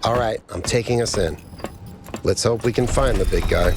All right, I'm taking us in. Let's hope we can find the big guy.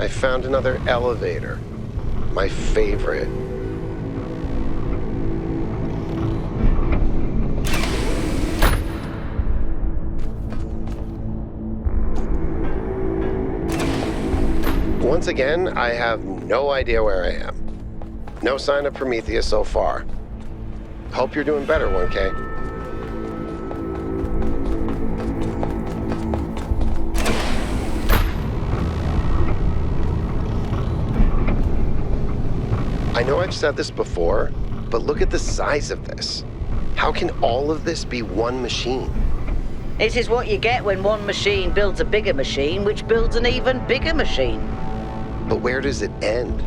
I found another elevator. My favorite. Once again, I have no idea where I am. No sign of Prometheus so far. Hope you're doing better, 1K. I know I've said this before, but look at the size of this. How can all of this be one machine? It is what you get when one machine builds a bigger machine, which builds an even bigger machine. But where does it end?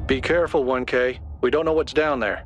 Be careful, 1K. We don't know what's down there.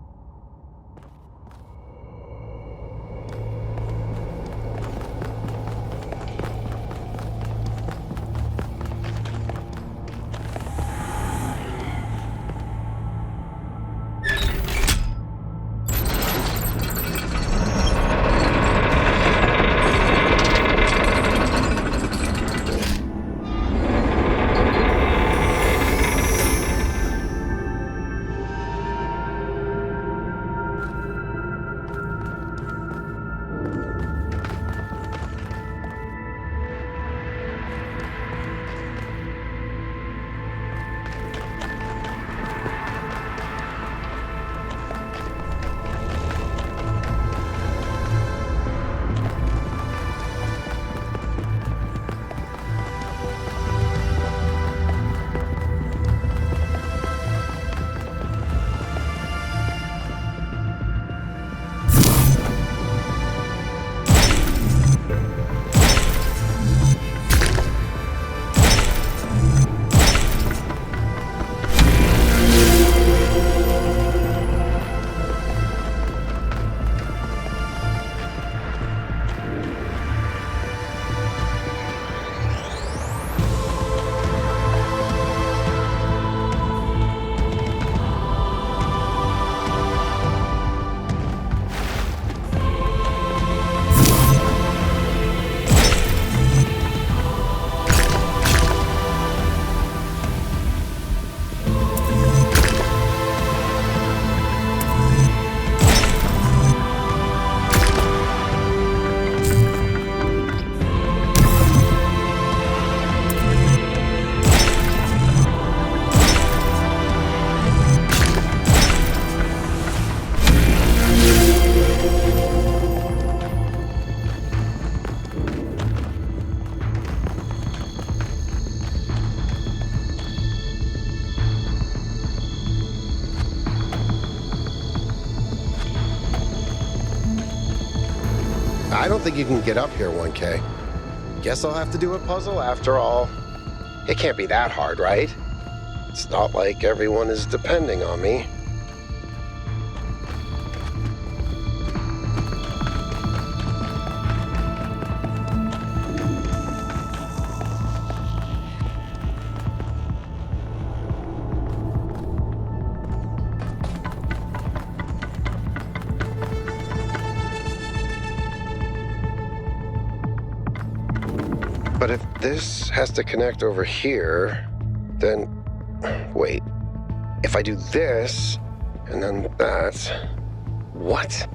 I don't think you can get up here, 1K. Guess I'll have to do a puzzle after all. It can't be that hard, right? It's not like everyone is depending on me. But if this has to connect over here, then... Wait. If I do this, and then that... What?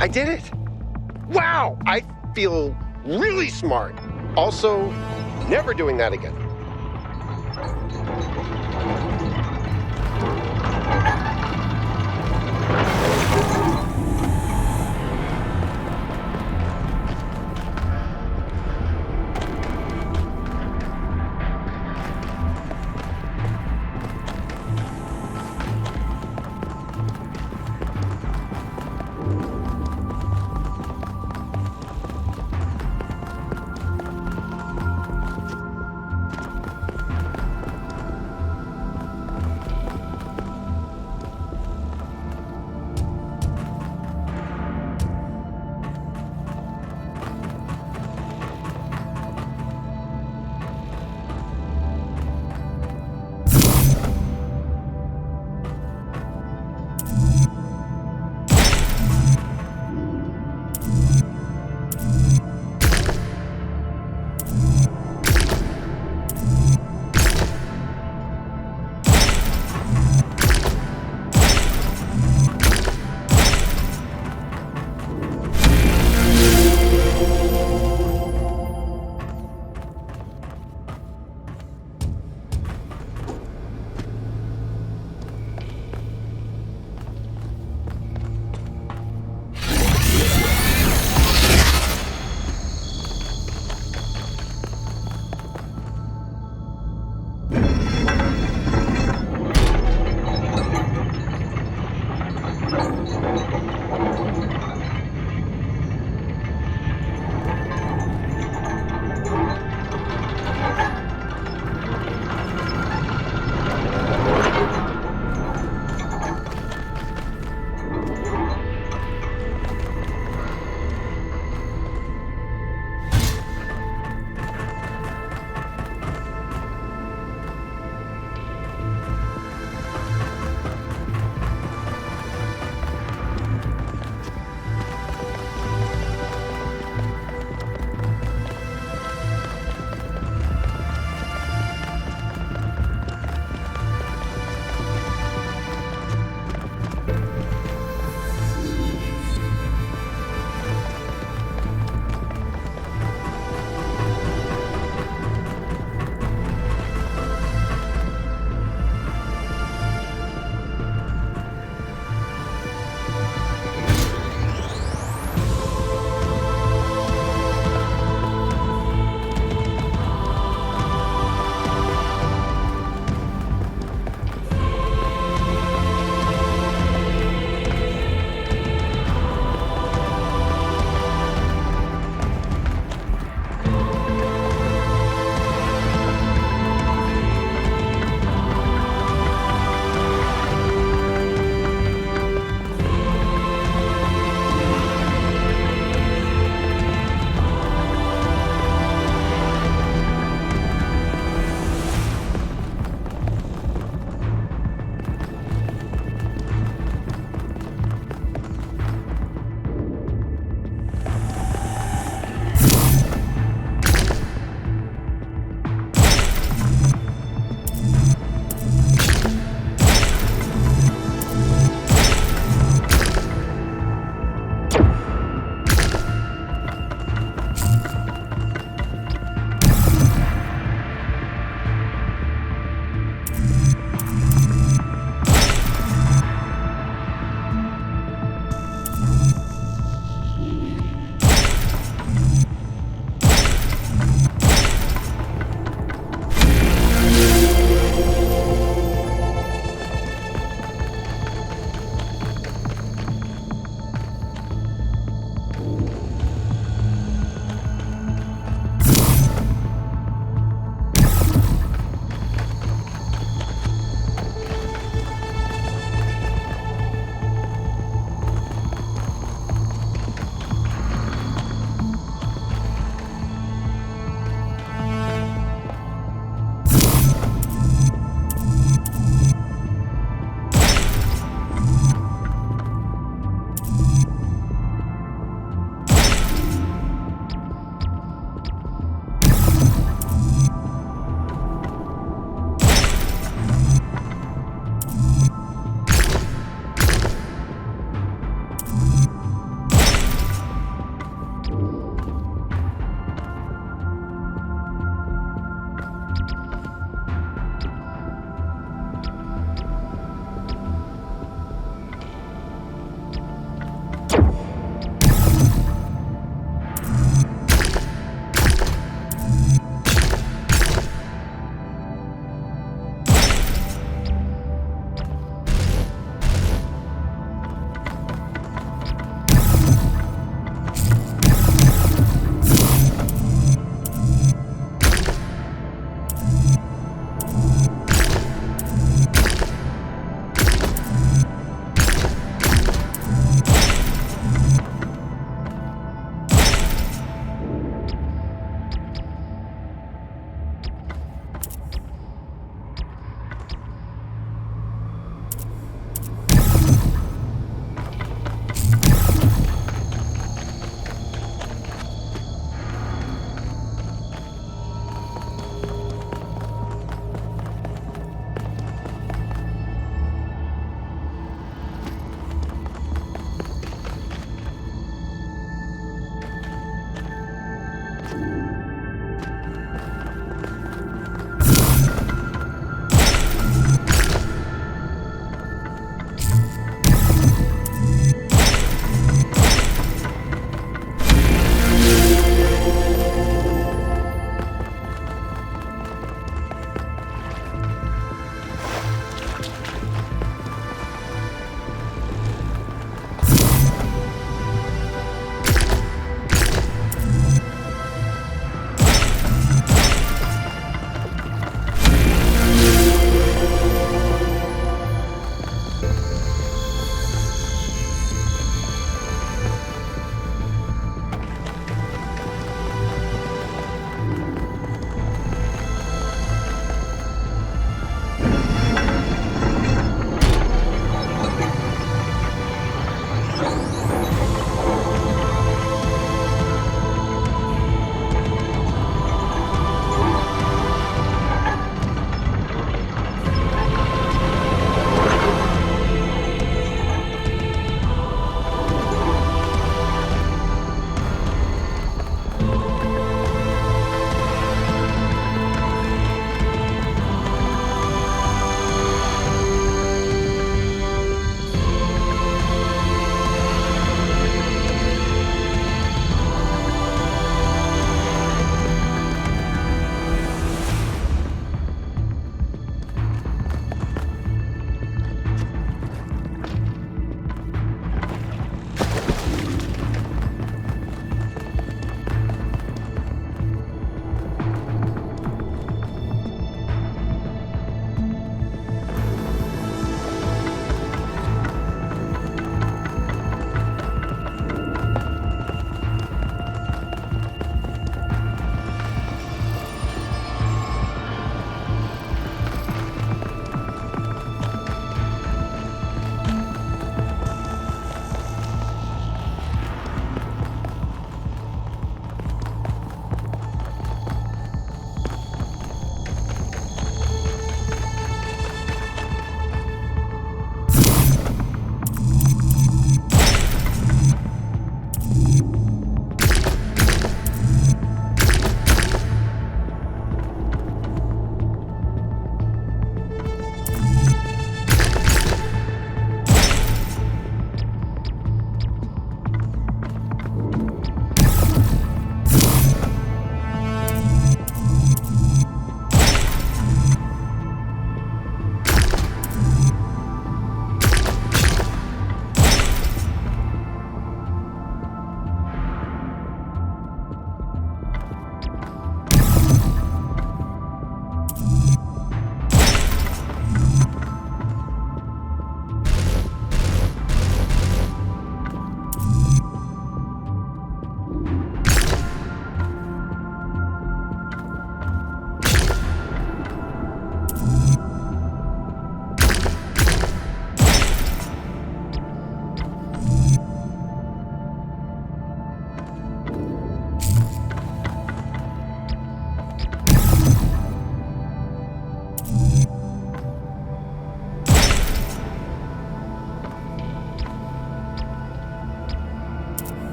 I did it! Wow! I feel really smart. Also, never doing that again.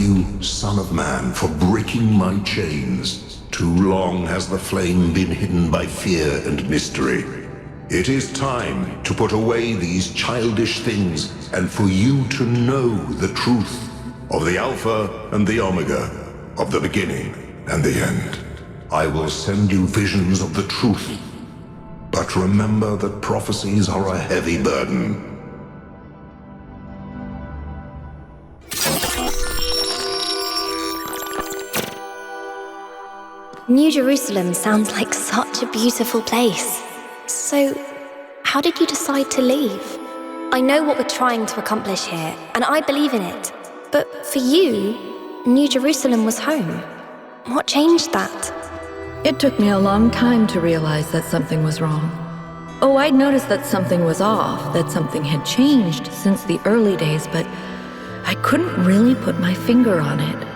you, Son of Man, for breaking my chains. Too long has the flame been hidden by fear and mystery. It is time to put away these childish things and for you to know the truth of the Alpha and the Omega, of the beginning and the end. I will send you visions of the truth, but remember that prophecies are a heavy burden. New Jerusalem sounds like such a beautiful place. So, how did you decide to leave? I know what we're trying to accomplish here, and I believe in it. But for you, New Jerusalem was home. What changed that? It took me a long time to realize that something was wrong. Oh, I'd noticed that something was off, that something had changed since the early days, but I couldn't really put my finger on it.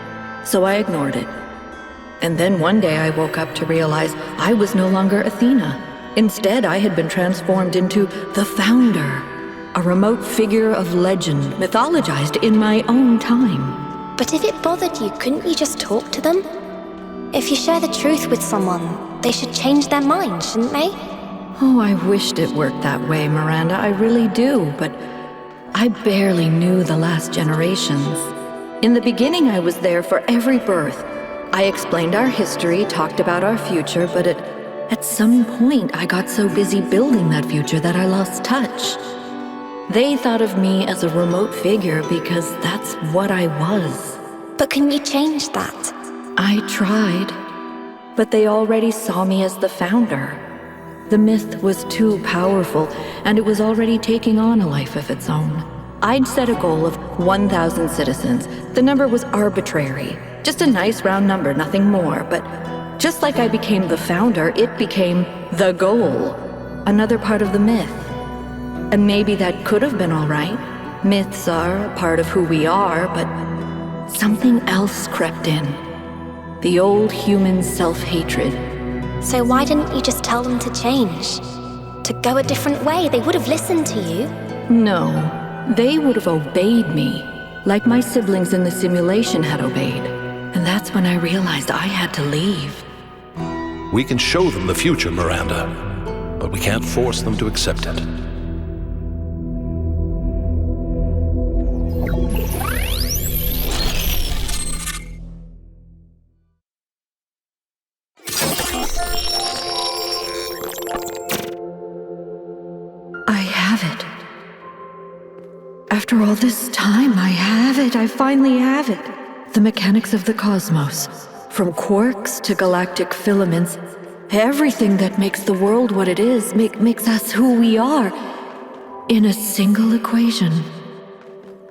So I ignored it. And then one day I woke up to realize I was no longer Athena. Instead, I had been transformed into the Founder, a remote figure of legend mythologized in my own time. But if it bothered you, couldn't you just talk to them? If you share the truth with someone, they should change their mind, shouldn't they? Oh, I wished it worked that way, Miranda, I really do, but I barely knew the last generations. In the beginning, I was there for every birth. I explained our history, talked about our future, but at some point I got so busy building that future that I lost touch. They thought of me as a remote figure because that's what I was. But can you change that? I tried, but they already saw me as the Founder. The myth was too powerful, and it was already taking on a life of its own. I'd set a goal of 1,000 citizens. The number was arbitrary. Just a nice round number, nothing more. But just like I became the Founder, it became the goal. Another part of the myth. And maybe that could have been all right. Myths are a part of who we are, but something else crept in. The old human self-hatred. So why didn't you just tell them to change? To go a different way? They would have listened to you. No, they would have obeyed me, like my siblings in the simulation had obeyed. And that's when I realized I had to leave. We can show them the future, Miranda, but we can't force them to accept it. I have it. After all this time, I have it. I finally have it. The mechanics of the cosmos, from quarks to galactic filaments, everything that makes the world what it is, makes us who we are, in a single equation.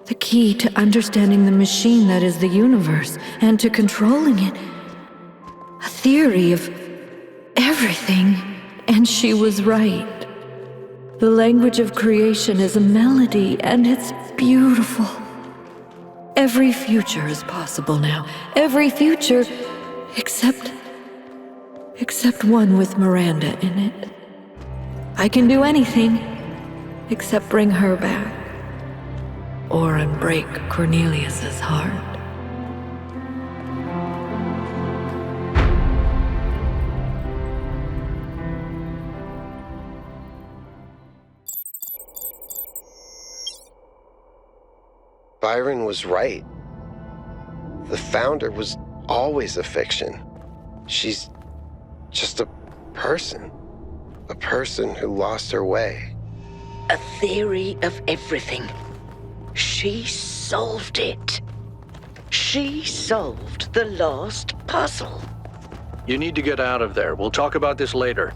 The key to understanding the machine that is the universe, and to controlling it. A theory of everything, and she was right. The language of creation is a melody, and it's beautiful. Every future is possible now. Every future, except one with Miranda in it. I can do anything, except bring her back. Or unbreak Cornelius's heart. Byron was right. The Founder was always a fiction. She's just a person who lost her way. A theory of everything. She solved it. She solved the lost puzzle. You need to get out of there. We'll talk about this later.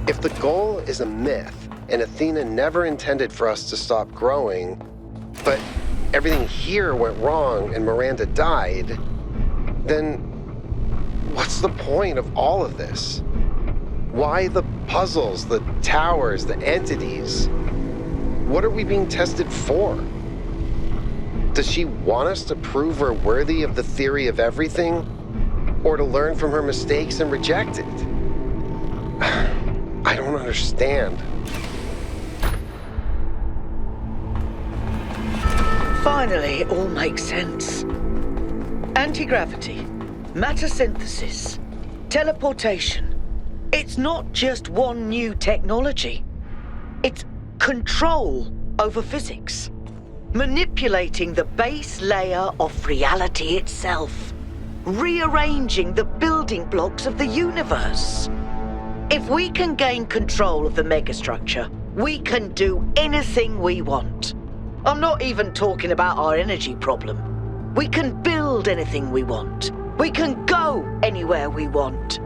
If the goal is a myth, and Athena never intended for us to stop growing, but everything here went wrong and Miranda died, then what's the point of all of this? Why the puzzles, the towers, the entities? What are we being tested for? Does she want us to prove we're worthy of the theory of everything? Or to learn from her mistakes and reject it? I don't understand. Finally, it all makes sense. Anti-gravity, matter synthesis, teleportation. It's not just one new technology. It's control over physics. Manipulating the base layer of reality itself. Rearranging the building blocks of the universe. If we can gain control of the megastructure, we can do anything we want. I'm not even talking about our energy problem. We can build anything we want. We can go anywhere we want.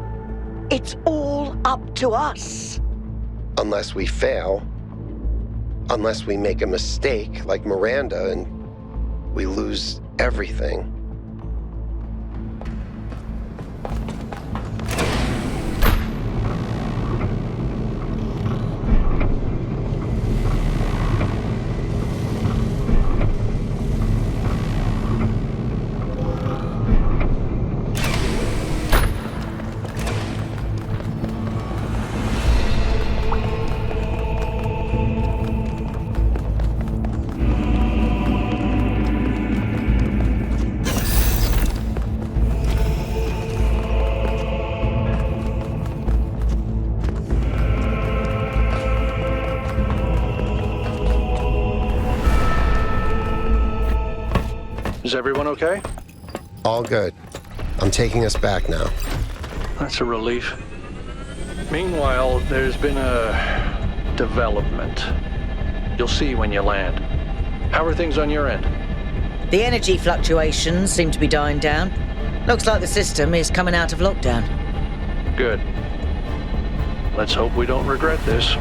It's all up to us. Unless we fail. Unless we make a mistake like Miranda and we lose everything. Is everyone okay? All good. I'm taking us back now. That's a relief. Meanwhile, there's been a development. You'll see when you land. How are things on your end? The energy fluctuations seem to be dying down. Looks like the system is coming out of lockdown. Good. Let's hope we don't regret this.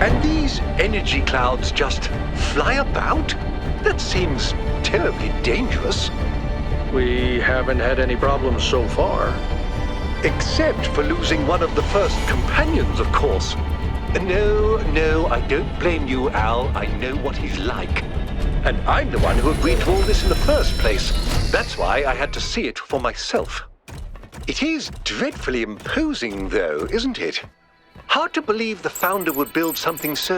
And these energy clouds just fly about? That seems terribly dangerous. We haven't had any problems so far. Except for losing one of the first companions, of course. No, I don't blame you, Al. I know what he's like. And I'm the one who agreed to all this in the first place. That's why I had to see it for myself. It is dreadfully imposing, though, isn't it? Hard to believe the founder would build something so